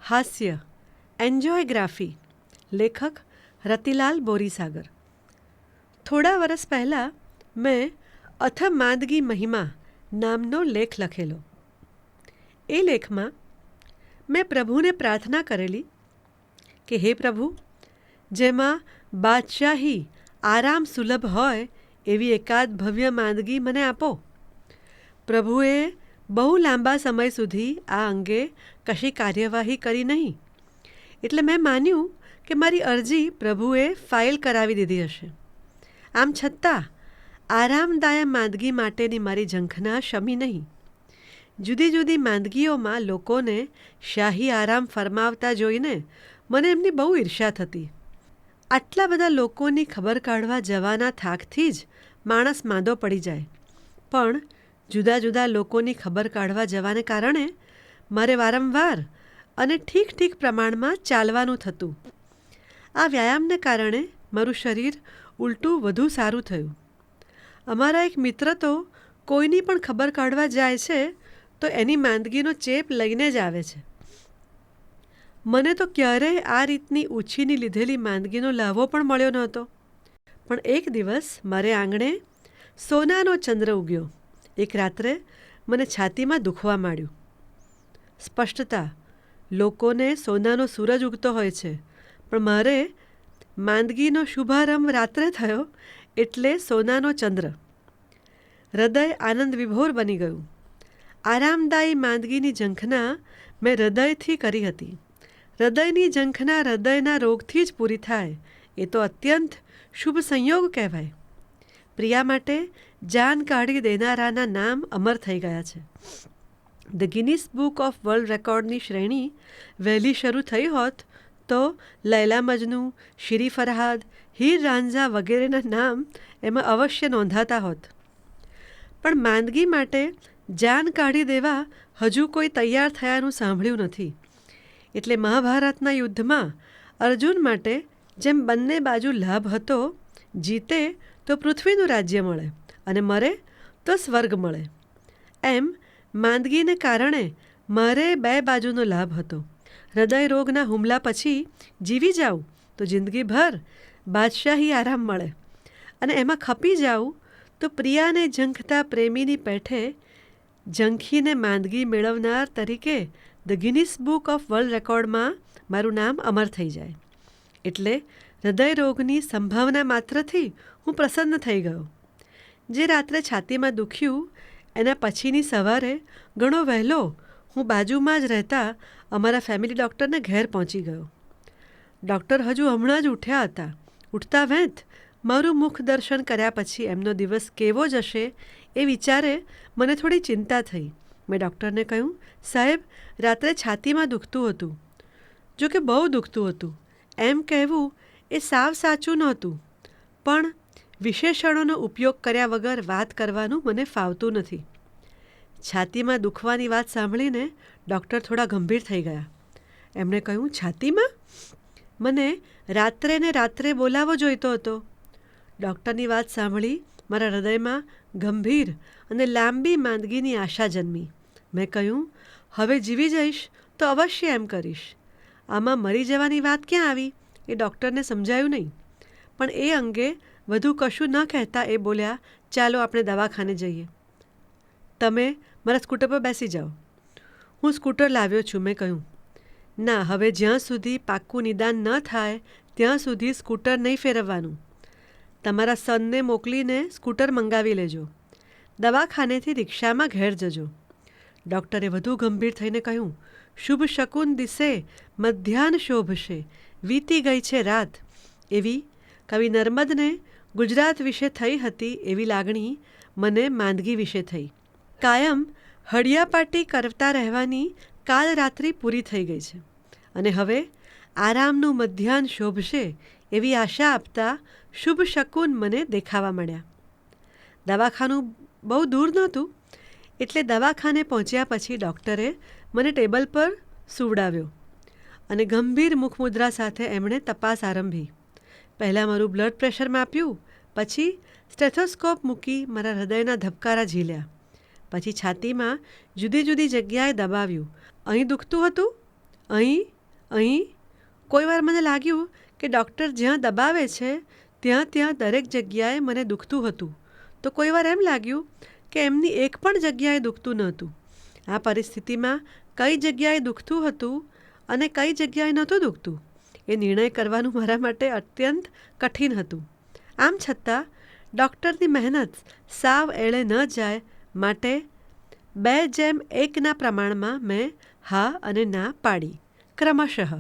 હાસ્ય એન્જોયગ્રાફી લેખક રતિલાલ બોરીસાગર. થોડા વર્ષ પહેલાં મેં અથ માંદગી મહિમા નામનો લેખ લખેલો. એ લેખમાં મેં પ્રભુને પ્રાર્થના કરેલી કે હે પ્રભુ, જેમાં બાદશાહી આરામ સુલભ હોય એવી એકાદ ભવ્ય માંદગી મને આપો. પ્રભુએ બહુ લાંબા સમય સુધી આ અંગે કશી કાર્યવાહી કરી નહીં, એટલે મેં માન્યું કે મારી અરજી પ્રભુએ ફાઇલ કરાવી દીધી હશે. આમ છતાં આરામદાયક માંદગી માટેની મારી ઝંખના શમી નહીં. જુદી જુદી માંદગીઓમાં લોકોને શાહી આરામ ફરમાવતા જોઈને મને એમની બહુ ઈર્ષ્યા થતી. આટલા બધા લોકોની ખબર કાઢવા જવાના થાકથી જ માણસ માંદો પડી જાય, પણ જુદા જુદા લોકોની ખબર કાઢવા જવાને કારણે મારે વારંવાર અને ઠીક ઠીક પ્રમાણમાં ચાલવાનું થતું. આ વ્યાયામને કારણે મારું શરીર ઉલટું વધુ સારું થયું. અમારા એક મિત્ર તો કોઈની પણ ખબર કાઢવા જાય છે તો એની માંદગીનો ચેપ લઈને જ આવે છે. મને તો ક્યારેય આ રીતની ઉછીની લીધેલી માંદગીનો લાભો પણ મળ્યો નહોતો. પણ એક દિવસ મારે આંગણે સોનાનો ચંદ્ર ઉગ્યો. એક રાત્રે મને છાતીમાં દુખવા માંડ્યું. સ્પષ્ટતા, લોકોને સોનાનો સૂરજ ઉગતો હોય છે, પણ મારે માંદગીનો શુભારંભ રાત્રે થયો એટલે સોનાનો ચંદ્ર. હૃદય આનંદ વિભોર બની ગયું. આરામદાયી માંદગીની ઝંખના મેં હૃદયથી કરી હતી. હૃદયની ઝંખના હૃદયના રોગથી જ પૂરી થાય એ તો અત્યંત શુભ સંયોગ કહેવાય. પ્રિયા માટે જાન કાઢી દેનારાના નામ અમર થઈ ગયા છે. The Guinness book of world રેકોર્ડની શ્રેણી વહેલી શરૂ થઈ હોત તો લૈલા મજનુ, શીરી ફરહાદ, હીર રાંઝા વગેરેના નામ એમાં અવશ્ય નોંધાતા હોત. પણ માંદગી માટે જાન કાઢી દેવા હજુ કોઈ તૈયાર થયાનું સાંભળ્યું નથી. એટલે મહાભારતના યુદ્ધમાં અર્જુન માટે જેમ બંને બાજુ લાભ હતો, જીતે તો પૃથ્વીનું રાજ્ય મળે અને મરે તો સ્વર્ગ મળે, એમ માંદગીને કારણે મારે બે બાજુનો લાભ હતો. હૃદય રોગના હુમલા પછી જીવી જાઉં તો જિંદગીભર બાદશાહી આરામ મળે, અને એમાં ખપી જાઉં તો પ્રિયાને ઝંખતા પ્રેમીની પેઠે ઝંખીને માંદગી મેળવનાર તરીકે the Guinness book of world રેકોર્ડમાં મારું નામ અમર થઈ જાય. એટલે હૃદય રોગની સંભાવના માત્રથી હું પ્રસન્ન થઈ ગયો. જે રાત્રે છાતીમાં દુખ્યું એના પછીની સવારે ઘણો વહેલો હું બાજુમાં જ રહેતા અમારા ફેમિલી ડૉક્ટરને ઘેર પહોંચી ગયો. ડૉક્ટર હજુ હમણાં જ ઉઠ્યા હતા. ઉઠતા વેંત મારું મુખ દર્શન કર્યા પછી એમનો દિવસ કેવો જશે એ વિચારે મને થોડી ચિંતા થઈ. મેં ડૉક્ટરને કહ્યું, સાહેબ, રાત્રે છાતીમાં દુખતું હતું. જો કે બહુ દુખતું હતું એમ કહેવું એ સાવ સાચું નહોતું, પણ વિશેષણોનો ઉપયોગ કર્યા વગર વાત કરવાનું મને ફાવતું નથી. છાતીમાં દુખવાની વાત સાંભળીને ડૉક્ટર થોડા ગંભીર થઈ ગયા. એમણે કહ્યું, છાતીમાં? મને રાત્રે ને રાત્રે બોલાવો જોઈતો હતો. ડૉક્ટરની વાત સાંભળી મારા હૃદયમાં ગંભીર અને લાંબી માંદગીની આશા જન્મી. મેં કહ્યું, હવે જીવી જઈશ તો અવશ્ય એમ કરીશ. આમાં મરી જવાની વાત ક્યાં આવી એ ડૉક્ટરને સમજાયું નહીં. પણ એ અંગે વધુ કશું ન કહેતા એ બોલ્યા, ચાલો આપણે દવાખાને જઈએ. તમે મારા સ્કૂટર પર બેસી જાઓ. હું સ્કૂટર લાવ્યો છું. મેં કહ્યું, ના, હવે જ્યાં સુધી પાક્કું નિદાન ન થાય ત્યાં સુધી સ્કૂટર નહીં ફેરવવાનું. તમારા સનને મોકલીને સ્કૂટર મંગાવી લેજો. દવાખાનેથી રિક્ષામાં ઘેર જજો. ડૉક્ટરે વધુ ગંભીર થઈને કહ્યું, શુભ શકુન દિશે મધ્યાહ્ન શોભશે, વીતી ગઈ છે રાત. એવી કવિ નર્મદને ગુજરાત વિશે થઈ હતી એવી લાગણી મને માંદગી વિશે થઈ. કાયમ હડિયાપાટી કરતા રહેવાની કાલ રાત્રિ પૂરી થઈ ગઈ છે, અને હવે આરામનું મધ્યાહ્ન શોભશે એવી આશા આપતા શુભ શકુન મને દેખાવા મળ્યા. દવાખાનું બહુ દૂર નહોતું, એટલે દવાખાને પહોંચ્યા પછી ડૉક્ટરે મને ટેબલ પર સુવડાવ્યો અને ગંભીર મુખમુદ્રા સાથે એમણે તપાસ આરંભી. પહેલાં મારું બ્લડ પ્રેશર માપ્યું, પછી સ્ટેથોસ્કોપ મૂકી મારા હૃદયના ધબકારા ઝીલ્યા. પછી છાતીમાં જુદી જુદી જગ્યાએ દબાવ્યું. અહીં દુખતું હતું, અહીં અહીં. કોઈ વાર મને લાગ્યું કે ડૉક્ટર જ્યાં દબાવે છે ત્યાં દરેક જગ્યાએ મને દુખતું હતું, તો કોઈ વાર એમ લાગ્યું કે એમની એક પણ જગ્યાએ દુખતું નહોતું. આ પરિસ્થિતિમાં કઈ જગ્યાએ દુખતું હતું અને કઈ જગ્યાએ નહોતું દુખતું એ નિર્ણય કરવાનું મારા માટે અત્યંત કઠિન હતું. આમ છતાં ડૉક્ટરની મહેનત સાવ એળે ન જાય માટે 2:1 પ્રમાણમાં મેં હા અને ના પાડી ક્રમશઃ.